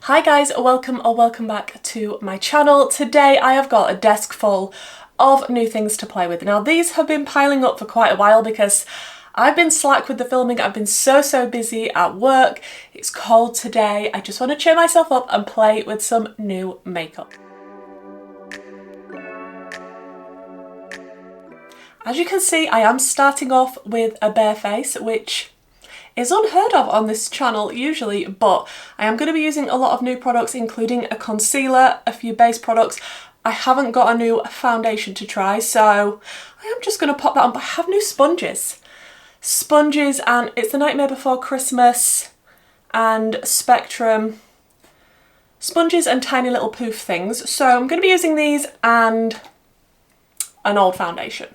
Hi guys, welcome or welcome back to my channel. Today I have got a desk full of new things to play with. Now these have been piling up for quite a while because I've been slack with the filming. I've been so busy at work. It's cold today. I just want to cheer myself up and play with some new makeup. As you can see, I am starting off with a bare face, which is unheard of on this channel usually, but I am going to be using a lot of new products, including a concealer, a few base products. I haven't got a new foundation to try, so I am just going to pop that on. But I have new sponges. And it's the Nightmare Before Christmas and Spectrum sponges and tiny little poof things. So I'm going to be using these and an old foundation.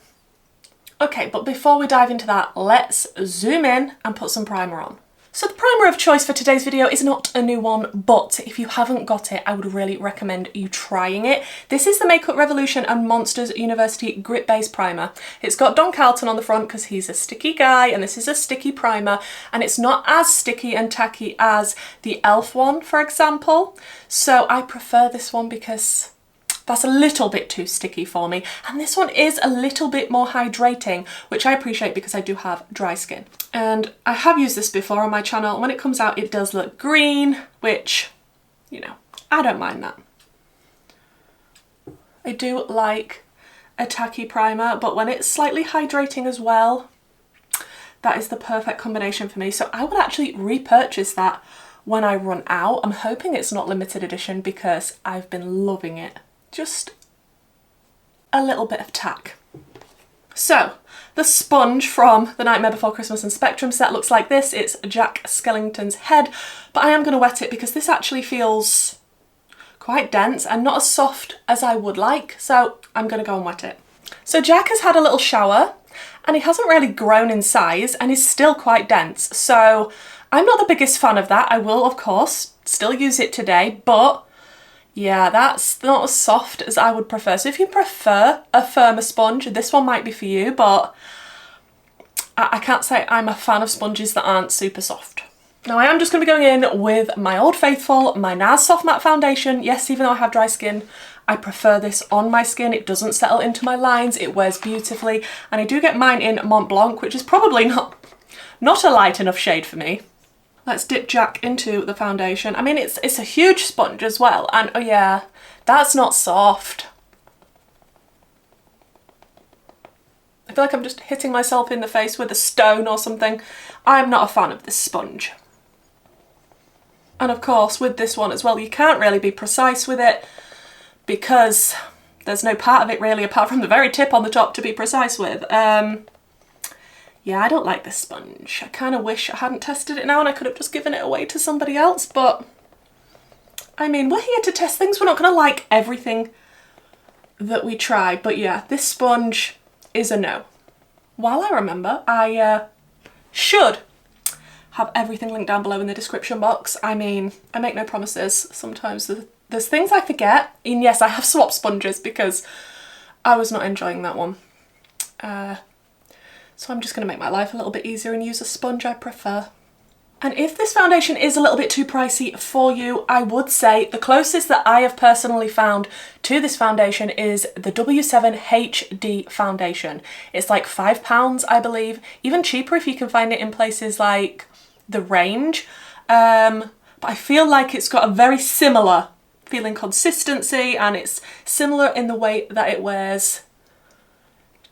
Okay, but before we dive into that, let's zoom in and put some primer on. So the primer of choice for today's video is not a new one, but if you haven't got it, I would really recommend you trying it. This is the Makeup Revolution and Monsters University Grip Base Primer. It's got Don Carlton on the front because he's a sticky guy, and this is a sticky primer, and it's not as sticky and tacky as the e.l.f. one, for example. So I prefer this one because that's a little bit too sticky for me, and this one is a little bit more hydrating, which I appreciate because I do have dry skin. And I have used this before on my channel, and when it comes out it does look green, which, you know, I don't mind that. I do like a tacky primer, but when it's slightly hydrating as well, that is the perfect combination for me. So I would actually repurchase that when I run out. I'm hoping it's not limited edition because I've been loving it. Just a little bit of tack. So the sponge from the Nightmare Before Christmas and Spectrum set looks like this. It's Jack Skellington's head, but I am going to wet it because this actually feels quite dense and not as soft as I would like, so I'm going to go and wet it. So Jack has had a little shower and he hasn't really grown in size and is still quite dense, so I'm not the biggest fan of that. I will of course still use it today, but yeah, that's not as soft as I would prefer. So if you prefer a firmer sponge, this one might be for you, but I can't say I'm a fan of sponges that aren't super soft. Now I am just going to be going in with my Old Faithful, my NARS Soft Matte Foundation. Yes, even though I have dry skin, I prefer this on my skin. It doesn't settle into my lines, it wears beautifully, and I do get mine in Mont Blanc, which is probably not a light enough shade for me. Let's dip Jack into the foundation. I mean, it's a huge sponge as well, and oh yeah, that's not soft. I feel like I'm just hitting myself in the face with a stone or something. I'm not a fan of this sponge. And of course, with this one as well, you can't really be precise with it because there's no part of it really apart from the very tip on the top to be precise with. Yeah, I don't like this sponge. I kind of wish I hadn't tested it now and I could have just given it away to somebody else, but I mean, we're here to test things. We're not going to like everything that we try, but yeah, this sponge is a no. While I remember, I should have everything linked down below in the description box. I mean, I make no promises. Sometimes there's things I forget, and yes, I have swapped sponges because I was not enjoying that one. So I'm just going to make my life a little bit easier and use a sponge I prefer. And if this foundation is a little bit too pricey for you, I would say the closest that I have personally found to this foundation is the W7 HD foundation. It's like £5, I believe. Even cheaper if you can find it in places like The Range. But I feel like it's got a very similar feeling consistency, and it's similar in the way that it wears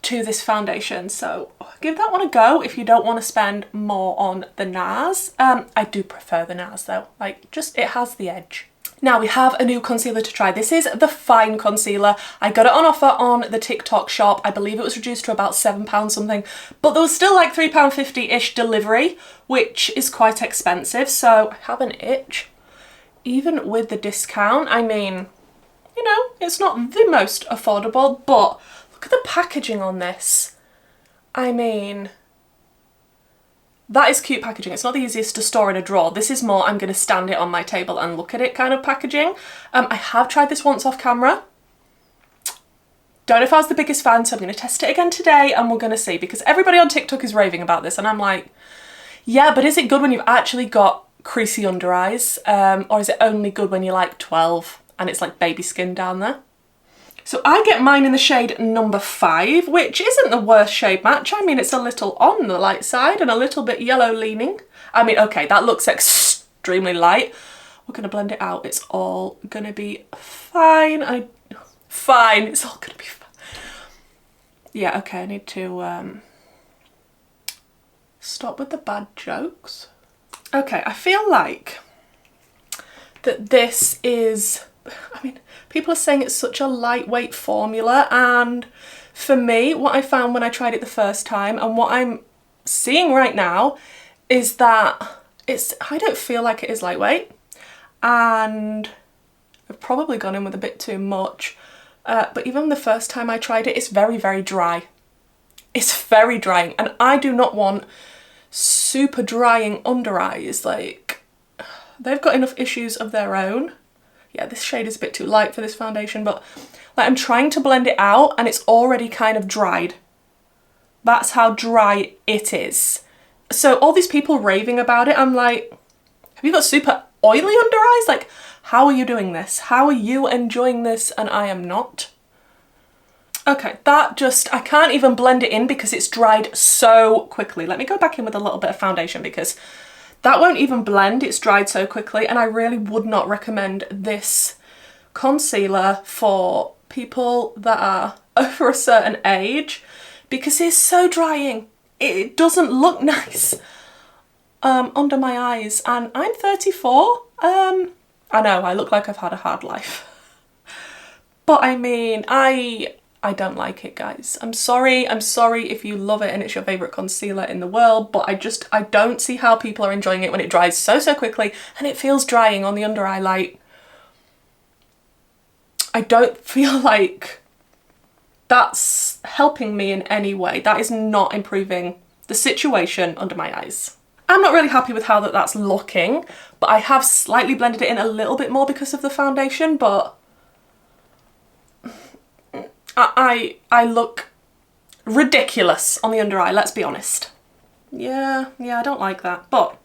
to this foundation, so give that one a go if you don't want to spend more on the NARS. I do prefer the NARS though, like, just it has the edge. Now we have a new concealer to try. This is the Fine Concealer. I got it on offer on the TikTok shop. I believe it was reduced to about £7 something, but there was still like £3.50-ish delivery, which is quite expensive, so I have an itch. Even with the discount, I mean, you know, it's not the most affordable, but look at the packaging on this. I mean, that is cute packaging. It's not the easiest to store in a drawer. This is more, I'm going to stand it on my table and look at it kind of packaging. I have tried this once off camera. Don't know if I was the biggest fan, so I'm going to test it again today and we're going to see, because everybody on TikTok is raving about this and I'm like, yeah, but is it good when you've actually got creasy under eyes, or is it only good when you're like 12 and it's like baby skin down there? So I get mine in the shade number 5, which isn't the worst shade match. I mean, it's a little on the light side and a little bit yellow leaning. I mean, okay, that looks extremely light. We're gonna blend it out. It's all gonna be fine. Fine, it's all gonna be fine. Yeah, okay, I need to stop with the bad jokes. Okay, I feel like that this is, I mean, people are saying it's such a lightweight formula, and for me, what I found when I tried it the first time and what I'm seeing right now is that I don't feel like it is lightweight, and I've probably gone in with a bit too much, but even the first time I tried it, it's very, very dry. It's very drying, and I do not want super drying under eyes. Like, they've got enough issues of their own. Yeah, this shade is a bit too light for this foundation, but like, I'm trying to blend it out and it's already kind of dried. That's how dry it is. So all these people raving about it, I'm like, have you got super oily under eyes? Like, how are you doing this? How are you enjoying this and I am not? Okay, that just, I can't even blend it in because it's dried so quickly. Let me go back in with a little bit of foundation because that won't even blend, it's dried so quickly, and I really would not recommend this concealer for people that are over a certain age because it's so drying. It doesn't look nice under my eyes, and I'm 34. I know, I look like I've had a hard life. But I mean, I don't like it, guys. I'm sorry if you love it and it's your favourite concealer in the world, but I don't see how people are enjoying it when it dries so quickly and it feels drying on the under eye. Like, I don't feel like that's helping me in any way. That is not improving the situation under my eyes. I'm not really happy with how that's looking, but I have slightly blended it in a little bit more because of the foundation, but I look ridiculous on the under eye, let's be honest. Yeah, I don't like that. But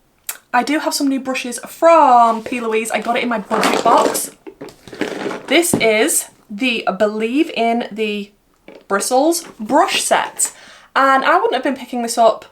I do have some new brushes from P. Louise. I got it in my budget box. This is the Believe in the Bristles brush set. And I wouldn't have been picking this up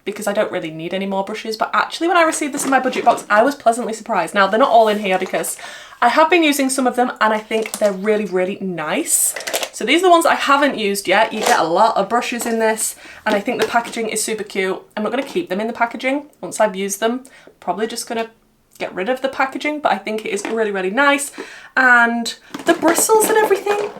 because I don't really need any more brushes, but actually when I received this in my budget box, I was pleasantly surprised. Now, they're not all in here because I have been using some of them and I think they're really, really nice. So these are the ones I haven't used yet. You get a lot of brushes in this, and I think the packaging is super cute. I'm not going to keep them in the packaging once I've used them. Probably just going to get rid of the packaging, but I think it is really, really nice. And the bristles and everything,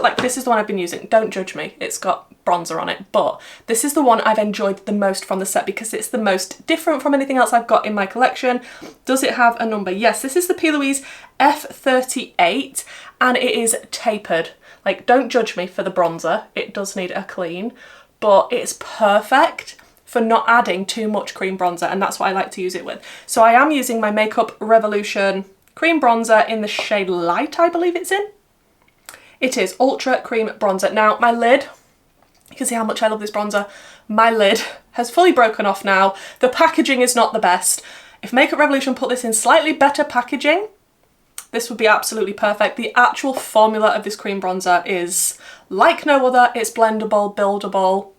like this is the one I've been using. Don't judge me, it's got bronzer on it, but this is the one I've enjoyed the most from the set because it's the most different from anything else I've got in my collection. Does it have a number? Yes, this is the P. Louise F38 and it is tapered. Like, don't judge me for the bronzer, it does need a clean, but it's perfect for not adding too much cream bronzer, and that's what I like to use it with. So I am using my Makeup Revolution cream bronzer in the shade Light, I believe it's in. It is Ultra Cream Bronzer. Now, my lid, you can see how much I love this bronzer, my lid has fully broken off now. The packaging is not the best. If Makeup Revolution put this in slightly better packaging, this would be absolutely perfect. The actual formula of this cream bronzer is like no other. It's blendable, buildable.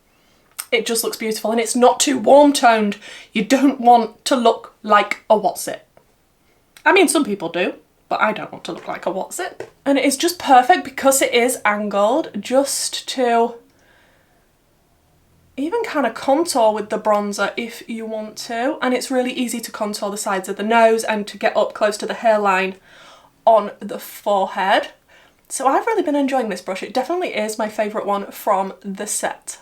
It just looks beautiful and it's not too warm toned. You don't want to look like a what's it. I mean, some people do, but I don't want to look like a what's it. And it is just perfect because it is angled, just to even kind of contour with the bronzer if you want to. And it's really easy to contour the sides of the nose and to get up close to the hairline on the forehead. So I've really been enjoying this brush. It definitely is my favourite one from the set.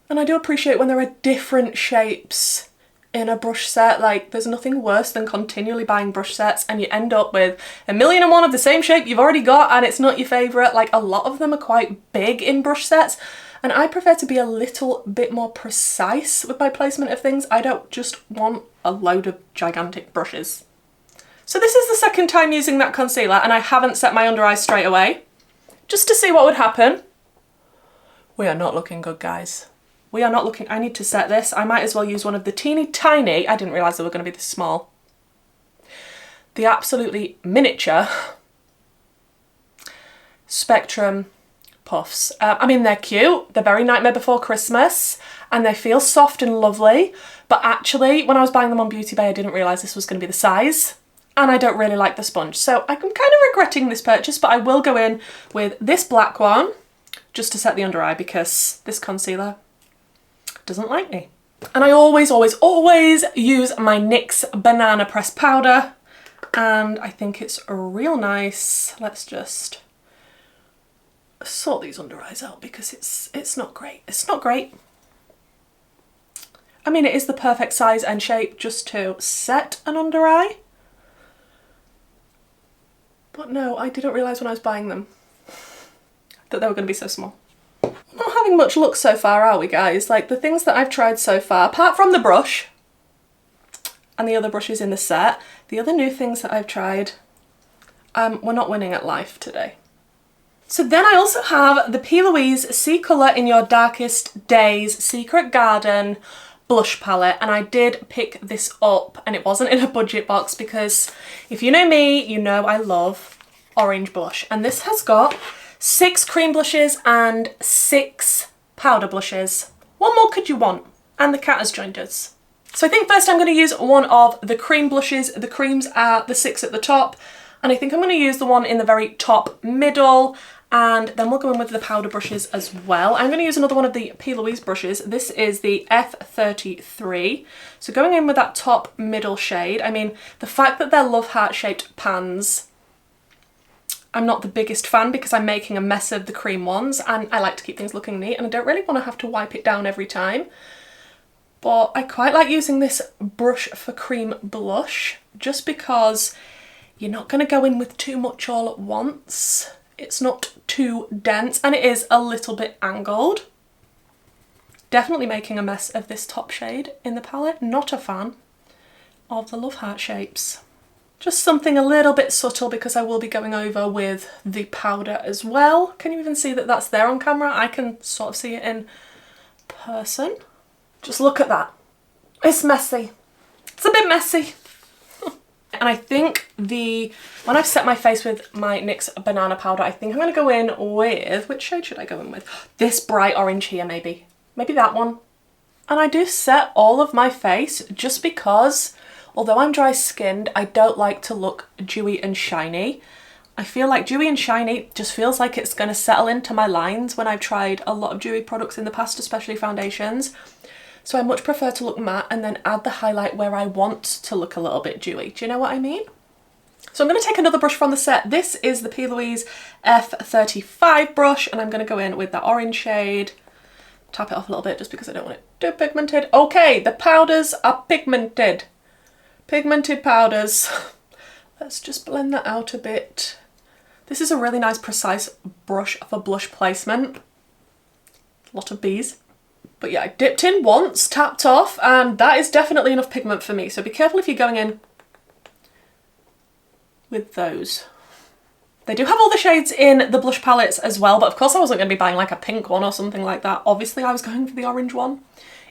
And I do appreciate when there are different shapes in a brush set. Like, there's nothing worse than continually buying brush sets and you end up with 1,000,001 of the same shape you've already got and it's not your favourite. Like, a lot of them are quite big in brush sets and I prefer to be a little bit more precise with my placement of things. I don't just want a load of gigantic brushes. So this is the second time using that concealer and I haven't set my under eyes straight away, just to see what would happen. We are not looking good, guys. We are not looking, I need to set this. I might as well use one of the teeny tiny, I didn't realise they were going to be this small. The absolutely miniature Spectrum puffs. I mean, they're cute. They're very Nightmare Before Christmas and they feel soft and lovely. But actually, when I was buying them on Beauty Bay, I didn't realise this was going to be the size. And I don't really like the sponge. So I'm kind of regretting this purchase, but I will go in with this black one just to set the under eye because this concealer doesn't like me. And I always, always, always use my NYX Banana Press Powder. And I think it's real nice. Let's just sort these under eyes out because it's not great. It's not great. I mean, it is the perfect size and shape just to set an under eye. But no, I didn't realise when I was buying them that they were going to be so small. We're not having much luck so far, are we guys? Like the things that I've tried so far, apart from the brush and the other brushes in the set, the other new things that I've tried, we're not winning at life today. So then I also have the P. Louise See Colour in Your Darkest Days Secret Garden blush palette, and I did pick this up and it wasn't in a budget box because if you know me, you know I love orange blush, and this has got 6 cream blushes and 6 powder blushes. What more could you want? And the cat has joined us. So I think first I'm going to use one of the cream blushes. The creams are the 6 at the top, and I think I'm going to use the one in the very top middle, and then we'll go in with the powder brushes as well. I'm going to use another one of the P. Louise brushes. This is the F33. So going in with that top middle shade. I mean, the fact that they're love heart shaped pans, I'm not the biggest fan because I'm making a mess of the cream ones and I like to keep things looking neat and I don't really want to have to wipe it down every time. But I quite like using this brush for cream blush just because you're not going to go in with too much all at once. It's not too dense and it is a little bit angled. Definitely making a mess of this top shade in the palette. Not a fan of the love heart shapes. Just something a little bit subtle because I will be going over with the powder as well. Can you even see that that's there on camera? I can sort of see it in person. Just look at that. It's messy. It's a bit messy. And I think when I've set my face with my NYX Banana Powder, I think I'm going to go in with, which shade should I go in with? This bright orange here maybe. Maybe that one. And I do set all of my face just because, although I'm dry skinned, I don't like to look dewy and shiny. I feel like dewy and shiny just feels like it's going to settle into my lines when I've tried a lot of dewy products in the past, especially foundations. So I much prefer to look matte and then add the highlight where I want to look a little bit dewy. Do you know what I mean? So I'm going to take another brush from the set. This is the P. Louise F35 brush and I'm going to go in with that orange shade. Tap it off a little bit just because I don't want it too pigmented. Okay, the powders are pigmented. Pigmented powders. Let's just blend that out a bit. This is a really nice precise brush for blush placement. A lot of bees. But yeah, I dipped in once, tapped off, and that is definitely enough pigment for me. So be careful if you're going in with those. They do have all the shades in the blush palettes as well, but of course I wasn't going to be buying like a pink one or something like that. Obviously I was going for the orange one.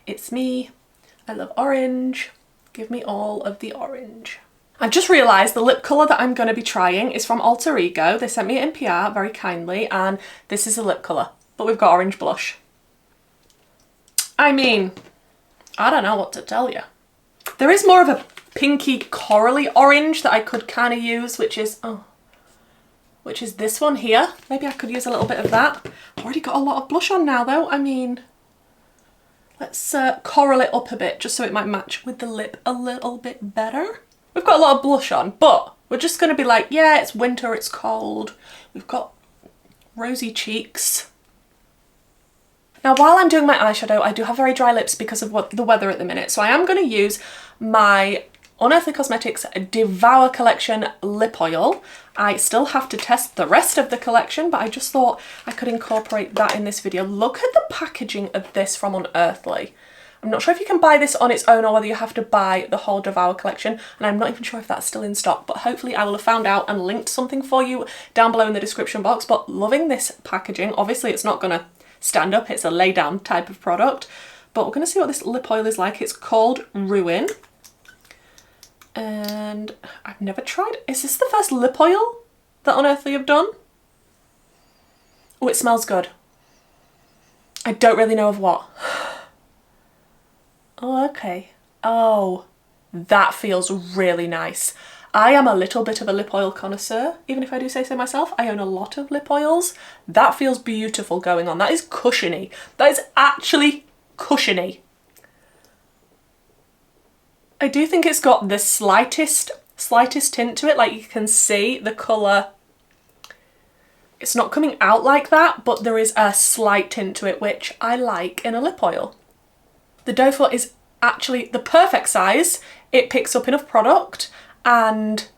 It's me. I love orange. Give me all of the orange. I've just realised the lip colour that I'm going to be trying is from Alter Ego. They sent me it in PR very kindly, and this is the lip colour, but we've got orange blush. I mean, I don't know what to tell you. There is more of a pinky corally orange that I could kind of use, which is this one here. Maybe I could use a little bit of that. I've already got a lot of blush on now though. I mean, let's coral it up a bit just so it might match with the lip a little bit better. We've got a lot of blush on, but we're just going to be like, yeah, it's winter, it's cold. We've got rosy cheeks. Now, while I'm doing my eyeshadow, I do have very dry lips because of the weather at the minute. So I am going to use my Unearthly Cosmetics Devour Collection lip oil. I still have to test the rest of the collection, but I just thought I could incorporate that in this video. Look at the packaging of this from Unearthly. I'm not sure if you can buy this on its own or whether you have to buy the whole Devour collection, and I'm not even sure if that's still in stock, but hopefully I will have found out and linked something for you down below in the description box. But loving this packaging. Obviously it's not going to stand up, it's a lay down type of product. But we're going to see what this lip oil is like. It's called Ruin. And I've never tried. Is this the first lip oil that Unearthly have done? Oh, it smells good. I don't really know of what. Oh, okay. Oh, that feels really nice. I am a little bit of a lip oil connoisseur, even if I do say so myself. I own a lot of lip oils. That feels beautiful going on. That is cushiony. That is actually cushiony. I do think it's got the slightest tint to it. Like, you can see the colour. It's not coming out like that, but there is a slight tint to it, which I like in a lip oil. The doe foot is actually the perfect size. It picks up enough product, and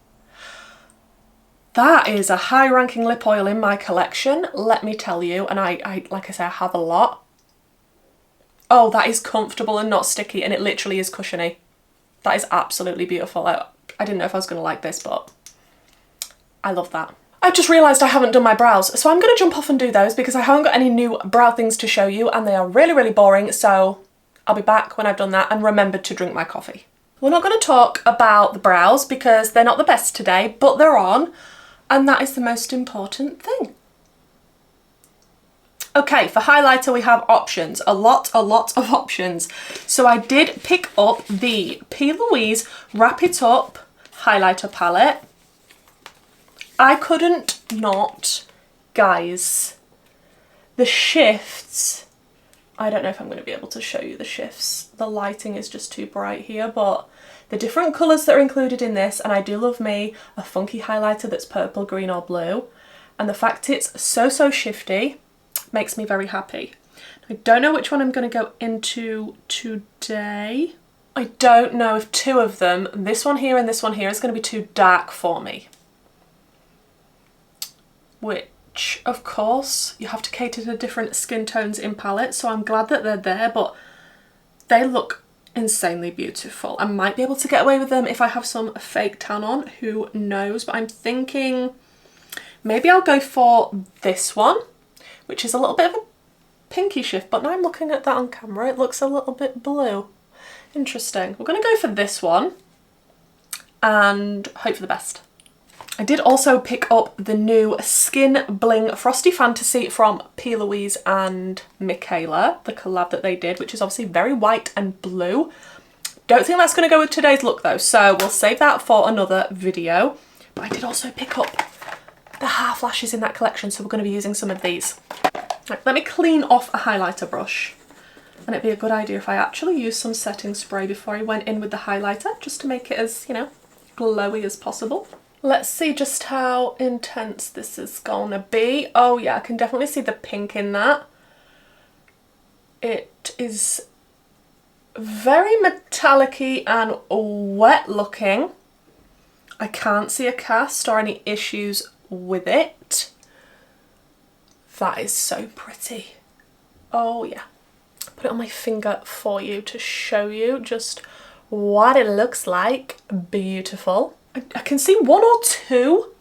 that is a high-ranking lip oil in my collection, let me tell you. And I like I say, I have a lot. Oh, that is comfortable and not sticky, and it literally is cushiony. That is absolutely beautiful. I didn't know if I was going to like this, but I love that. I've just realised I haven't done my brows, so I'm going to jump off and do those because I haven't got any new brow things to show you, and they are really, really boring, so I'll be back when I've done that and remembered to drink my coffee. We're not going to talk about the brows because they're not the best today, but they're on, and that is the most important thing. Okay, for highlighter we have options, a lot of options. So I did pick up the P. Louise Wrap It Up highlighter palette. I couldn't not, guys, the shifts, I don't know if I'm going to be able to show you the shifts. The lighting is just too bright here, but the different colours that are included in this, and I do love me a funky highlighter that's purple, green or blue, and the fact it's so shifty makes me very happy. I don't know which one I'm going to go into today. I don't know if two of them, this one here and this one here, is going to be too dark for me. Which, of course, you have to cater to different skin tones in palettes, so I'm glad that they're there, but they look insanely beautiful. I might be able to get away with them if I have some fake tan on, who knows, but I'm thinking maybe I'll go for this one, which is a little bit of a pinky shift, but now I'm looking at that on camera, it looks a little bit blue. Interesting. We're going to go for this one and hope for the best. I did also pick up the new Skin Bling Frosty Fantasy from P. Louise and Michaela, the collab that they did, which is obviously very white and blue. Don't think that's going to go with today's look though, so we'll save that for another video. But I did also pick up the half lashes in that collection, so we're going to be using some of these. Right, let me clean off a highlighter brush. And it'd be a good idea if I actually used some setting spray before I went in with the highlighter, just to make it as, you know, glowy as possible. Let's see just how intense this is gonna be. Oh yeah, I can definitely see the pink in that. It is very metallic-y and wet looking. I can't see a cast or any issues with it. That is so pretty. Oh yeah. Put it on my finger for you to show you just what it looks like. Beautiful. I can see one or two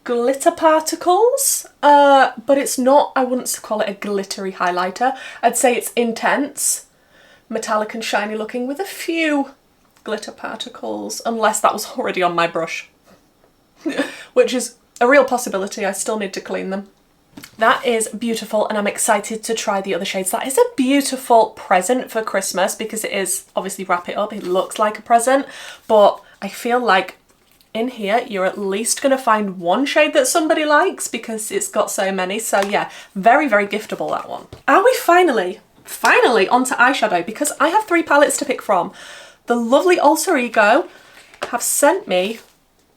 glitter particles, but it's not, I wouldn't call it a glittery highlighter. I'd say it's intense, metallic and shiny looking with a few glitter particles, unless that was already on my brush, which is a real possibility. I still need to clean them. That is beautiful, and I'm excited to try the other shades. That is a beautiful present for Christmas because it is obviously Wrap It Up. It looks like a present, but I feel like in here you're at least going to find one shade that somebody likes because it's got so many. So yeah, very giftable, that one. Are we finally onto eyeshadow, because I have 3 palettes to pick from. The lovely Alter Ego have sent me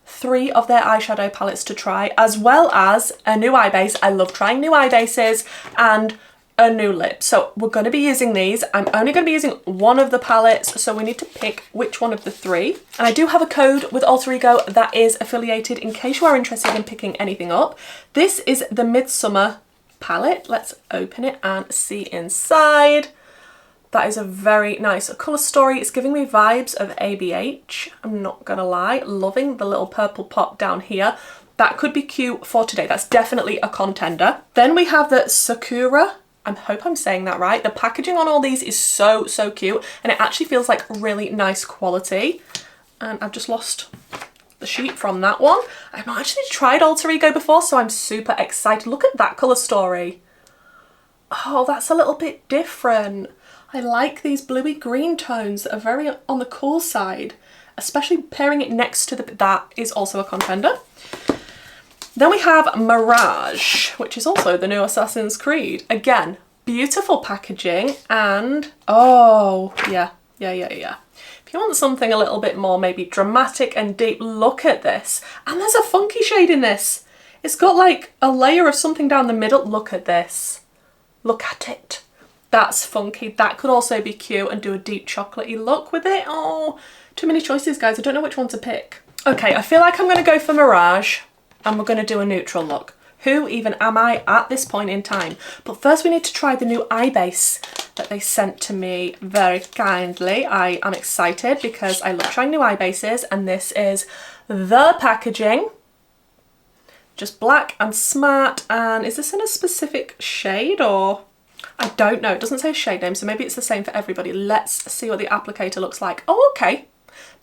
3 of their eyeshadow palettes to try, as well as a new eye base. I love trying new eye bases, and a new lip. So we're going to be using these. I'm only going to be using one of the palettes, so we need to pick which one of the 3. And I do have a code with Alter Ego that is affiliated in case you are interested in picking anything up. This is the Midsummer palette. Let's open it and see inside. That is a very nice colour story. It's giving me vibes of ABH. I'm not gonna lie. Loving the little purple pop down here. That could be cute for today. That's definitely a contender. Then we have the Sakura I hope I'm saying that right. The packaging on all these is so, so cute, and it actually feels like really nice quality. And I've just lost the sheet from that one. I've not actually tried Alter Ego before, so I'm super excited. Look at that colour story. Oh, that's a little bit different. I like these bluey green tones that are very on the cool side, especially pairing it next to that is also a contender. Then we have Mirage, which is also the new Assassin's Creed. Again, beautiful packaging and, oh, yeah. If you want something a little bit more maybe dramatic and deep, look at this. And there's a funky shade in this. It's got like a layer of something down the middle. Look at this. Look at it. That's funky. That could also be cute and do a deep chocolatey look with it. Oh, too many choices, guys. I don't know which one to pick. Okay, I feel like I'm going to go for Mirage. And we're going to do a neutral look. Who even am I at this point in time? But first we need to try the new eye base that they sent to me very kindly. I am excited because I love trying new eye bases, and this is the packaging. Just black and smart. And is this in a specific shade or? I don't know. It doesn't say a shade name, so maybe it's the same for everybody. Let's see what the applicator looks like. Oh, okay.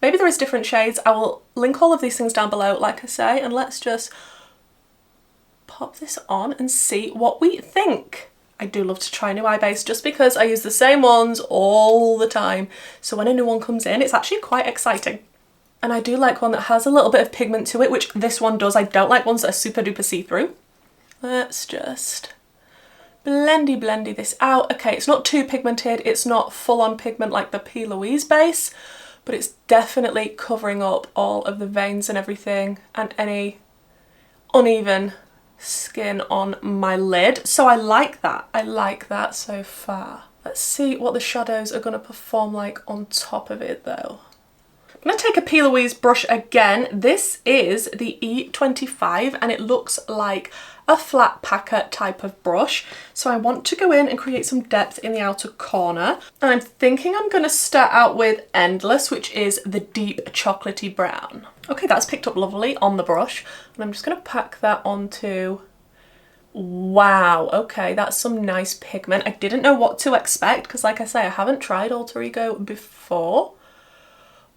Maybe there is different shades. I will link all of these things down below, like I say, and let's just pop this on and see what we think. I do love to try a new eye base just because I use the same ones all the time. So when a new one comes in, it's actually quite exciting. And I do like one that has a little bit of pigment to it, which this one does. I don't like ones that are super duper see-through. Let's just blendy this out. Okay, it's not too pigmented. It's not full-on pigment like the P. Louise base, but it's definitely covering up all of the veins and everything and any uneven skin on my lid. So I like that. I like that so far. Let's see what the shadows are going to perform like on top of it though. I'm going to take a P. Louise brush again. This is the E25 and it looks like a flat packer type of brush. So I want to go in and create some depth in the outer corner. And I'm thinking I'm going to start out with Endless, which is the deep chocolatey brown. Okay, that's picked up lovely on the brush. And I'm just going to pack that onto... Wow, okay, that's some nice pigment. I didn't know what to expect because like I say, I haven't tried Alter Ego before.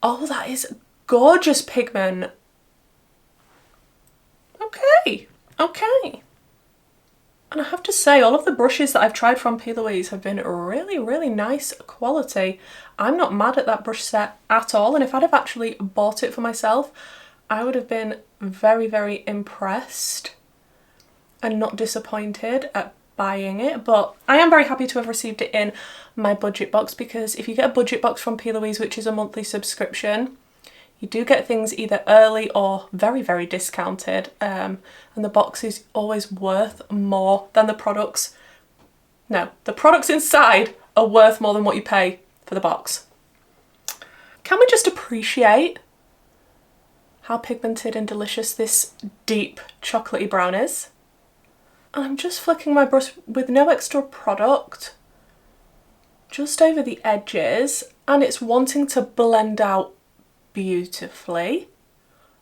Oh, that is gorgeous pigment. Okay. Okay. And I have to say, all of the brushes that I've tried from P. Louise have been really, really nice quality. I'm not mad at that brush set at all. And if I'd have actually bought it for myself, I would have been very, very impressed and not disappointed at buying it. But I am very happy to have received it in my budget box, because if you get a budget box from P. Louise, which is a monthly subscription, you do get things either early or very, very discounted, and the box is always worth more than the products. No, the products inside are worth more than what you pay for the box. Can we just appreciate how pigmented and delicious this deep chocolatey brown is? And I'm just flicking my brush with no extra product just over the edges, and it's wanting to blend out beautifully.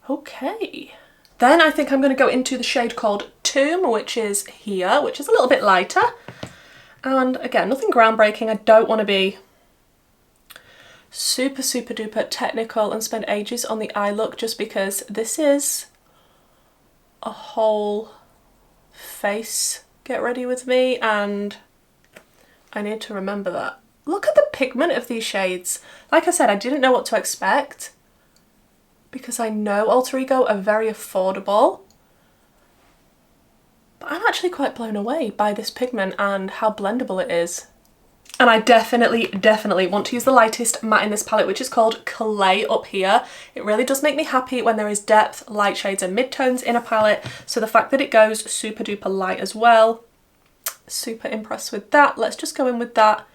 Okay. Then I think I'm going to go into the shade called Tomb, which is here, which is a little bit lighter. And again, nothing groundbreaking. I don't want to be super, super duper technical and spend ages on the eye look, just because this is a whole face get ready with me and I need to remember that. Look at the pigment of these shades. Like I said, I didn't know what to expect because I know Alter Ego are very affordable. But I'm actually quite blown away by this pigment and how blendable it is. And I definitely want to use the lightest matte in this palette, which is called Clay up here. It really does make me happy when there is depth, light shades and midtones in a palette. So the fact that it goes super duper light as well, super impressed with that. Let's just go in with that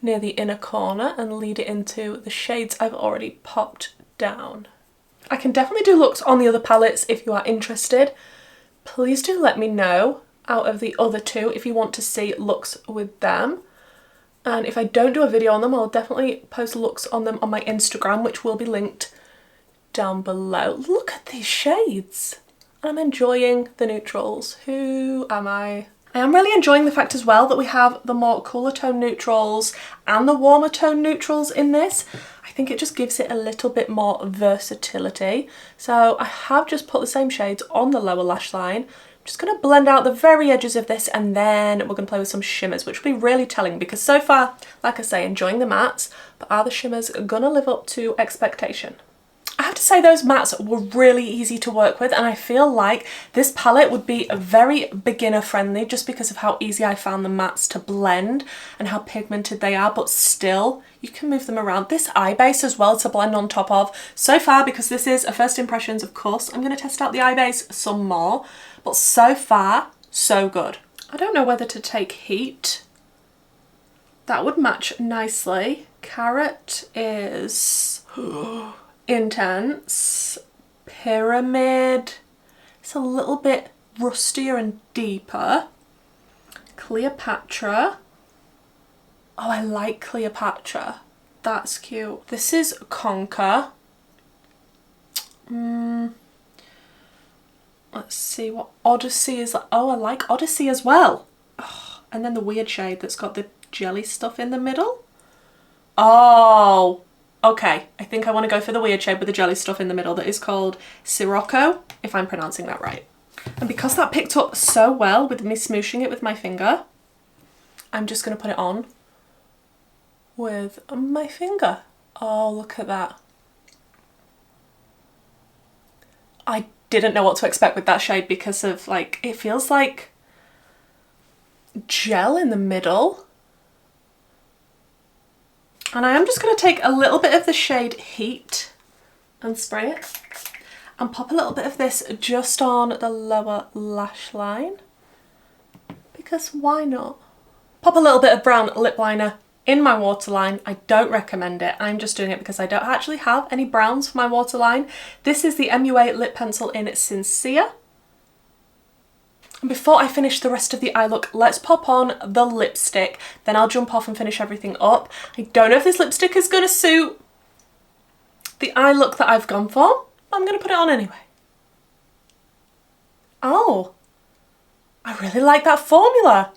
near the inner corner and lead it into the shades I've already popped down. I can definitely do looks on the other palettes if you are interested. Please do let me know out of the other two if you want to see looks with them. And if I don't do a video on them, I'll definitely post looks on them on my Instagram, which will be linked down below. Look at these shades. I'm enjoying the neutrals. Who am I? I am really enjoying the fact as well that we have the more cooler tone neutrals and the warmer tone neutrals in this. I think it just gives it a little bit more versatility. So I have just put the same shades on the lower lash line. I'm just going to blend out the very edges of this, and then we're going to play with some shimmers, which will be really telling because so far, like I say, enjoying the mattes, but are the shimmers going to live up to expectation? I have to say those mattes were really easy to work with, and I feel like this palette would be very beginner friendly just because of how easy I found the mattes to blend and how pigmented they are, but still you can move them around. This eye base as well to blend on top of. So far, because this is a first impressions, of course, I'm going to test out the eye base some more, but so far, so good. I don't know whether to take heat. That would match nicely. Carrot is intense. Pyramid, it's a little bit rustier and deeper. Cleopatra, oh, I like Cleopatra, that's cute. This is Conquer. Let's see what Odyssey is like. Oh, I like Odyssey as well. Oh, and then the weird shade that's got the jelly stuff in the middle. Oh, okay, I think I want to go for the weird shade with the jelly stuff in the middle that is called Sirocco, if I'm pronouncing that right. And because that picked up so well with me smooshing it with my finger, I'm just going to put it on with my finger. Oh, look at that. I didn't know what to expect with that shade because of, like, it feels like gel in the middle. And I am just going to take a little bit of the shade Heat and spray it and pop a little bit of this just on the lower lash line, because why not? Pop a little bit of brown lip liner in my waterline. I don't recommend it. I'm just doing it because I don't actually have any browns for my waterline. This is the MUA lip pencil in Sincere. And before I finish the rest of the eye look, let's pop on the lipstick. Then I'll jump off and finish everything up. I don't know if this lipstick is going to suit the eye look that I've gone for, but I'm going to put it on anyway. Oh, I really like that formula.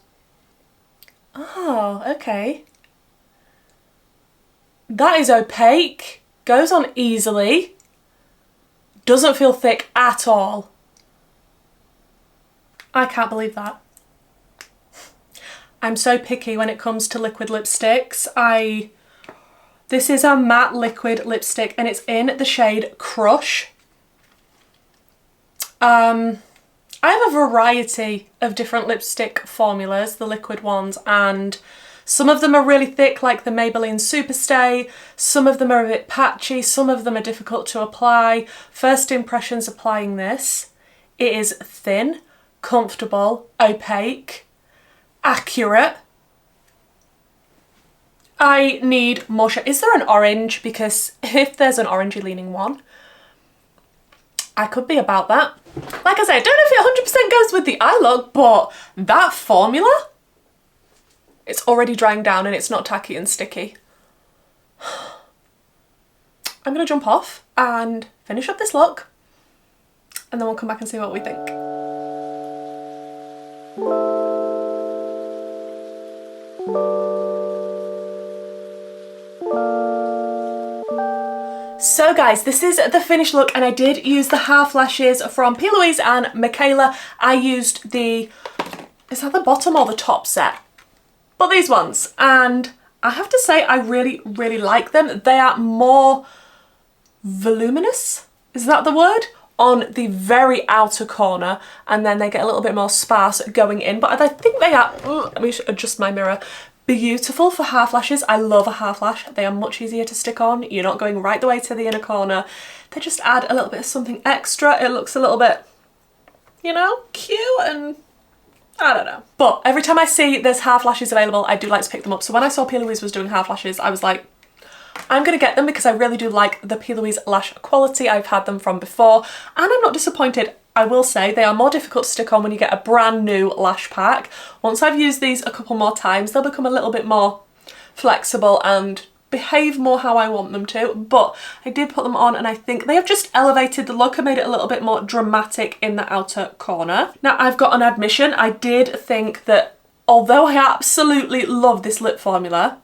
Oh, okay. That is opaque, goes on easily, doesn't feel thick at all. I can't believe that. I'm so picky when it comes to liquid lipsticks. This is a matte liquid lipstick and it's in the shade Crush. I have a variety of different lipstick formulas, the liquid ones, and some of them are really thick like the Maybelline Superstay, some of them are a bit patchy, some of them are difficult to apply. First impressions applying this, it is thin, comfortable, opaque, accurate. I need more shade. Is there an orange? Because if there's an orangey leaning one, I could be about that. Like I said, I don't know if it 100% goes with the eye look, but that formula, it's already drying down and it's not tacky and sticky. I'm gonna jump off and finish up this look and then we'll come back and see what we think. So guys, this is the finished look and I did use the half lashes from P. Louise and Michaela. I used the, is that the bottom or the top set? But these ones, and I have to say I really, really like them. They are more voluminous, is that the word? On the very outer corner, and then they get a little bit more sparse going in, but I think they are, let me adjust my mirror, beautiful for half lashes. I love a half lash. They are much easier to stick on. You're not going right the way to the inner corner. They just add a little bit of something extra. It looks a little bit, you know, cute and I don't know. But every time I see there's half lashes available, I do like to pick them up. So when I saw P. Louise was doing half lashes, I was like, I'm gonna get them because I really do like the P. Louise lash quality. I've had them from before and I'm not disappointed. I will say they are more difficult to stick on when you get a brand new lash pack. Once I've used these a couple more times, they'll become a little bit more flexible and behave more how I want them to, but I did put them on and I think they have just elevated the look and made it a little bit more dramatic in the outer corner. Now I've got an admission, I did think that although I absolutely love this lip formula,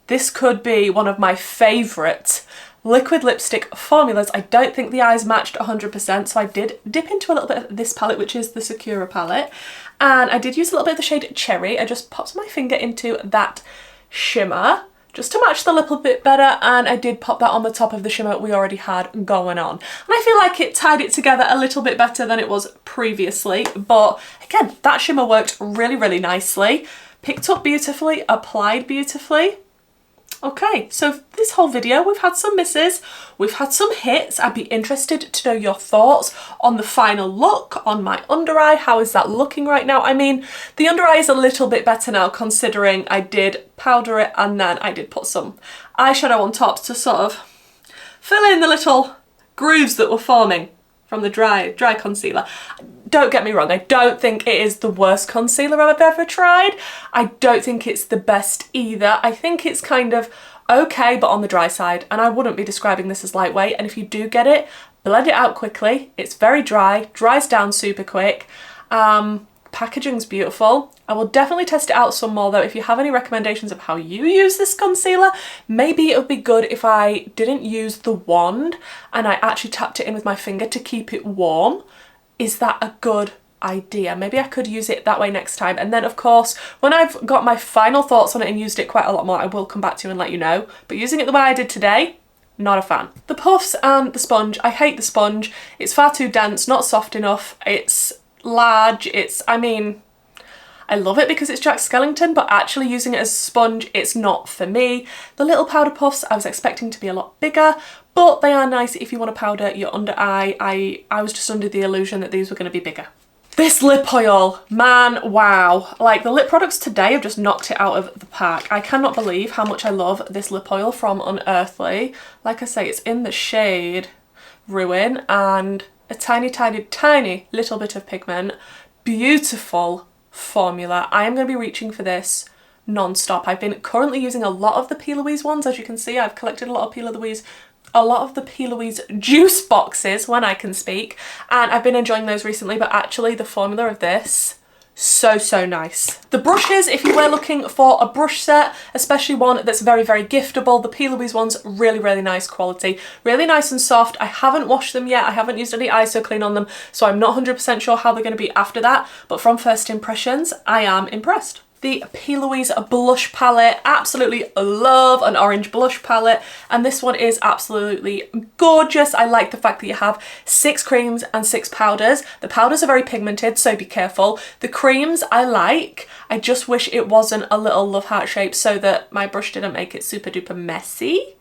this could be one of my favourite liquid lipstick formulas. I don't think the eyes matched 100%, so I did dip into a little bit of this palette, which is the Sakura palette, and I did use a little bit of the shade Cherry. I just popped my finger into that shimmer just to match the lip a bit better, and I did pop that on the top of the shimmer we already had going on. And I feel like it tied it together a little bit better than it was previously, but again, that shimmer worked really, really nicely. Picked up beautifully, applied beautifully. Okay, so this whole video, we've had some misses, we've had some hits. I'd be interested to know your thoughts on the final look, on my under eye. How is that looking right now? I mean, the under eye is a little bit better now considering I did powder it and then I did put some eyeshadow on top to sort of fill in the little grooves that were forming from the dry concealer. Don't get me wrong, I don't think it is the worst concealer I've ever tried. I don't think it's the best either. I think it's kind of okay, but on the dry side, and I wouldn't be describing this as lightweight. And if you do get it, blend it out quickly. It's very dry, dries down super quick. Packaging's beautiful. I will definitely test it out some more though. If you have any recommendations of how you use this concealer, maybe it would be good if I didn't use the wand and I actually tapped it in with my finger to keep it warm. Is that a good idea? Maybe I could use it that way next time. And then of course, when I've got my final thoughts on it and used it quite a lot more, I will come back to you and let you know. But using it the way I did today, not a fan. The puffs and the sponge, I hate the sponge. It's far too dense, not soft enough. It's large, I mean, I love it because it's Jack Skellington, but actually using it as a sponge, it's not for me. The little powder puffs, I was expecting to be a lot bigger, but they are nice if you want to powder your under eye. I was just under the illusion that these were going to be bigger. This lip oil, man, wow. Like, the lip products today have just knocked it out of the park. I cannot believe how much I love this lip oil from Unearthly. Like I say, it's in the shade Ruin and a tiny, tiny, tiny little bit of pigment. Beautiful formula. I am going to be reaching for this non-stop. I've been currently using a lot of the P. Louise ones. As you can see, I've collected a lot of P. Louise juice boxes, when I can speak, and I've been enjoying those recently, but actually the formula of this, so nice. The brushes, if you were looking for a brush set, especially one that's very, very giftable, the P. Louise ones, really, really nice quality, really nice and soft. I haven't washed them yet, I haven't used any ISO clean on them, so I'm not 100% sure how they're going to be after that, but from first impressions, I am impressed. The P. Louise blush palette, absolutely love an orange blush palette, and this one is absolutely gorgeous. I like the fact that you have 6 creams and 6 powders. The powders are very pigmented, so be careful. The creams I like. I just wish it wasn't a little love heart shape so that my brush didn't make it super duper messy.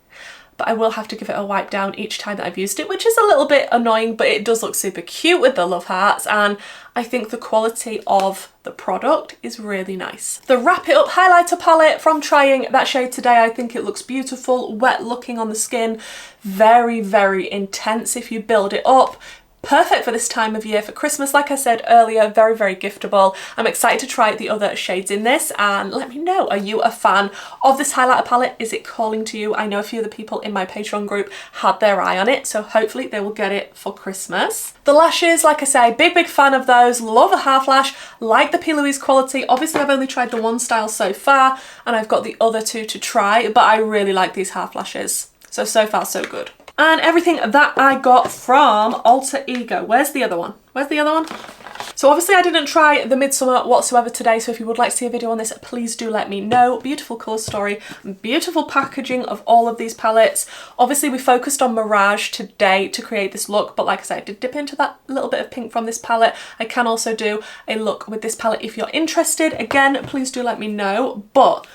But I will have to give it a wipe down each time that I've used it, which is a little bit annoying, but it does look super cute with the love hearts, and I think the quality of the product is really nice. The Wrap It Up highlighter palette, from trying that shade today, I think it looks beautiful, wet looking on the skin, very, very intense if you build it up. Perfect for this time of year, for Christmas, like I said earlier, very, very giftable. I'm excited to try the other shades in this, and let me know, are you a fan of this highlighter palette? Is it calling to you? I know a few of the people in my Patreon group had their eye on it, so hopefully they will get it for Christmas. The lashes, like I say, big fan of those, love a half lash, like the P. Louise quality. Obviously I've only tried the one style so far, and I've got the other 2 to try, but I really like these half lashes. So far so good. And everything that I got from Alter Ego. Where's the other one? Where's the other one? So obviously I didn't try the Midsummer whatsoever today, so if you would like to see a video on this, please do let me know. Beautiful colour story, beautiful packaging of all of these palettes. Obviously we focused on Mirage today to create this look, but like I said, I did dip into that little bit of pink from this palette. I can also do a look with this palette if you're interested. Again, please do let me know. But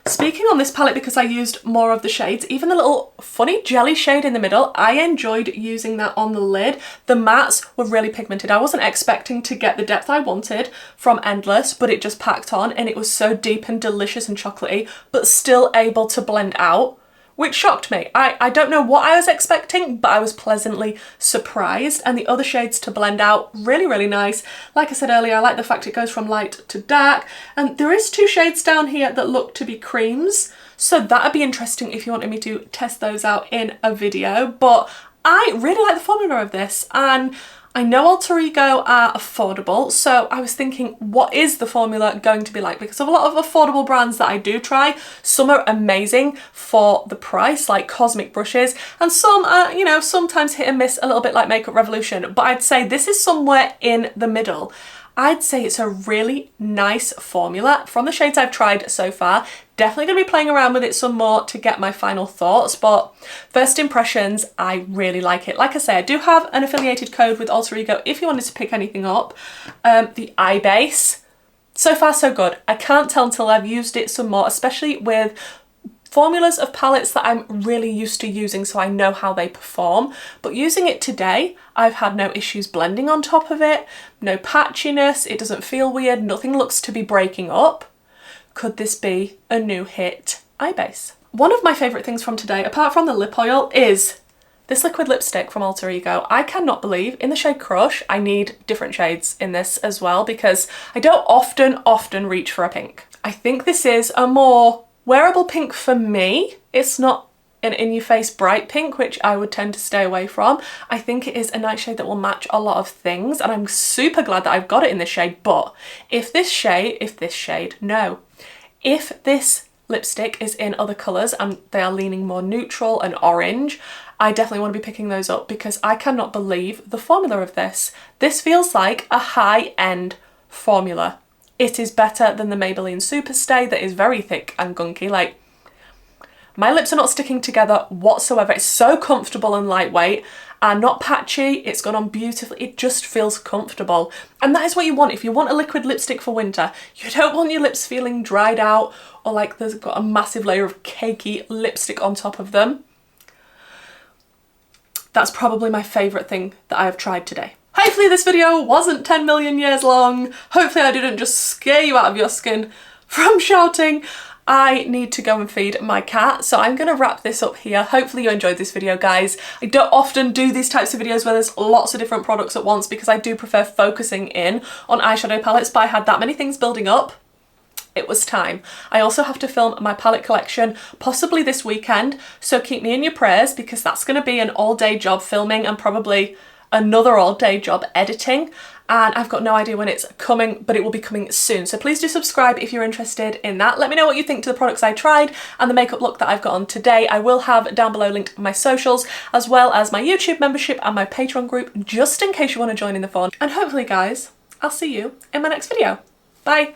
speaking on this palette, because I used more of the shades, even the little funny jelly shade in the middle, I enjoyed using that on the lid. The mattes were really pigmented. I wasn't expecting to get the depth I wanted from Endless, but it just packed on, and it was so deep and delicious and chocolatey, but still able to blend out, which shocked me. I don't know what I was expecting, but I was pleasantly surprised. And the other shades to blend out, really, really nice. Like I said earlier, I like the fact it goes from light to dark. And there is 2 shades down here that look to be creams. So that'd be interesting if you wanted me to test those out in a video. But I really like the formula of this, and I know Alter Ego are affordable, so I was thinking, what is the formula going to be like? Because of a lot of affordable brands that I do try, some are amazing for the price, like Cosmic brushes, and some are, you know, sometimes hit and miss, a little bit like Makeup Revolution, but I'd say this is somewhere in the middle. I'd say it's a really nice formula from the shades I've tried so far. Definitely going to be playing around with it some more to get my final thoughts, but first impressions, I really like it. Like I say, I do have an affiliated code with Alter Ego if you wanted to pick anything up. The eye base, so far so good. I can't tell until I've used it some more, especially with formulas of palettes that I'm really used to using, so I know how they perform. But using it today, I've had no issues blending on top of it, no patchiness, it doesn't feel weird, nothing looks to be breaking up. Could this be a new hit eye base? One of my favourite things from today, apart from the lip oil, is this liquid lipstick from Alter Ego. I cannot believe, in the shade Crush, I need different shades in this as well because I don't often reach for a pink. I think this is a more wearable pink for me. It's not an in-your-face bright pink, which I would tend to stay away from. I think it is a nice shade that will match a lot of things, and I'm super glad that I've got it in this shade. But if this lipstick is in other colours and they are leaning more neutral and orange, I definitely want to be picking those up because I cannot believe the formula of this. This feels like a high-end formula. It is better than the Maybelline Superstay that is very thick and gunky. Like, my lips are not sticking together whatsoever. It's so comfortable and lightweight and not patchy. It's gone on beautifully. It just feels comfortable. And that is what you want. If you want a liquid lipstick for winter, you don't want your lips feeling dried out or like there's got a massive layer of cakey lipstick on top of them. That's probably my favourite thing that I have tried today. Hopefully this video wasn't 10 million years long. Hopefully I didn't just scare you out of your skin from shouting. I need to go and feed my cat, so I'm going to wrap this up here. Hopefully you enjoyed this video, guys. I don't often do these types of videos where there's lots of different products at once because I do prefer focusing in on eyeshadow palettes, but I had that many things building up. It was time. I also have to film my palette collection possibly this weekend, so keep me in your prayers because that's going to be an all-day job filming and probably another all-day job editing, and I've got no idea when it's coming, but it will be coming soon. So please do subscribe if you're interested in that. Let me know what you think to the products I tried and the makeup look that I've got on today. I will have down below linked my socials as well as my YouTube membership and my Patreon group just in case you want to join in the fun. And hopefully, guys, I'll see you in my next video. Bye!